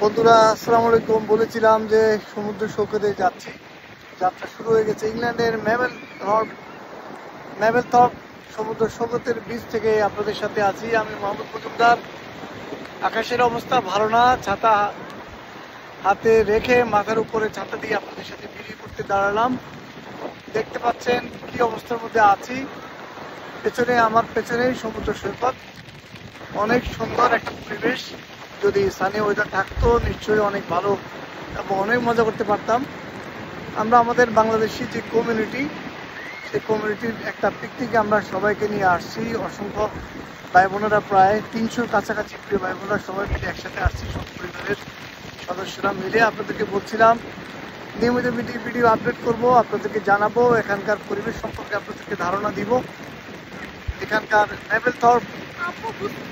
বন্ধুরা আসসালামু আলাইকুম। বলেছিলাম যে সমুদ্র সৈকতে যাচ্ছি, যাত্রা শুরু হয়ে গেছে। ইংল্যান্ডের মেবেলথর্প সমুদ্র সৈকতের বীচ থেকে আপনাদের সাথে আছি আমি মোহাম্মদ মজুমদার। আকাশের অবস্থা ভালো না, ছাতা হাতে রেখে মাথার উপরে ছাতা দিয়ে আপনাদের সাথে ভিডিও করতে দাঁড়ালাম। দেখতে পাচ্ছেন কি অবস্থার মধ্যে আছি। আমার পেছনেই সমুদ্র সৈকত, অনেক সুন্দর একটা পরিবেশ। যদি সানি ওয়েদার থাকতো নিশ্চয়ই অনেক ভালো এবং অনেক মজা করতে পারতাম। আমরা আমাদের বাংলাদেশি যে কমিউনিটি, সেই কমিউনিটির একটা পিকনিকে আমরা সবাইকে নিয়ে আসছি। অসংখ্য ভাই বোনেরা, প্রায় 300 কাছাকাছি প্রিয় ভাই বোনেরা সবাই মিলে একসাথে আসছি, সব পরিবারের সদস্যরা মিলে। আপনাদেরকে বলছিলাম নিয়মিত ভিডিও আপডেট করব, আপনাদেরকে জানাবো, এখানকার পরিবেশ সম্পর্কে আপনাদেরকে ধারণা দিব। এখানকার মেবেলথর্প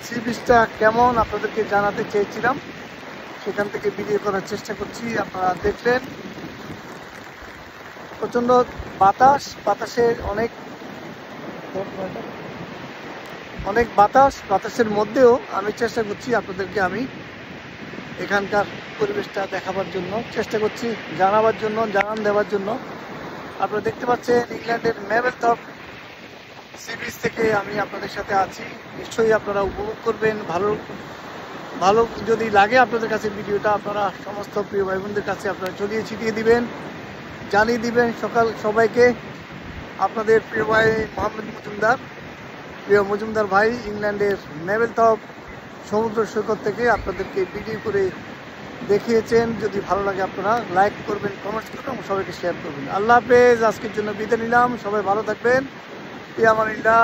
সি বিচটা কেমন আপনাদেরকে জানাতে চেয়েছিলাম, সেখান থেকে ভিডিও করার চেষ্টা করছি। আপনারা দেখলেন প্রচন্ড বাতাসে অনেক বাতাসের মধ্যেও আমি চেষ্টা করছি আপনাদেরকে এখানকার পরিবেশটা দেখাবার জন্য চেষ্টা করছি, জানান দেওয়ার জন্য। আপনারা দেখতে পাচ্ছেন ইংল্যান্ডের মেবেলথর্প সি বিচ থেকে আমি আপনাদের সাথে আছি। নিশ্চয়ই আপনারা উপভোগ করবেন। ভালো যদি লাগে আপনাদের কাছে ভিডিওটা, আপনারা সমস্ত প্রিয় ভাই বোনদের কাছে আপনারা ছিটিয়ে দিবেন, জানিয়ে দিবেন সবাইকে। আপনাদের প্রিয় ভাই মোহাম্মদ মজুমদার ভাই ইংল্যান্ডের মেবেলথর্প সমুদ্র সৈকত থেকে আপনাদেরকে ভিডিও করে দেখিয়েছেন। যদি ভালো লাগে আপনারা লাইক করবেন, কমেন্টস করবেন এবং সবাইকে শেয়ার করবেন। আল্লাহ হাফেজ। আজকের জন্য বিদায় নিলাম। সবাই ভালো থাকবেন। আমানিল্লাহ।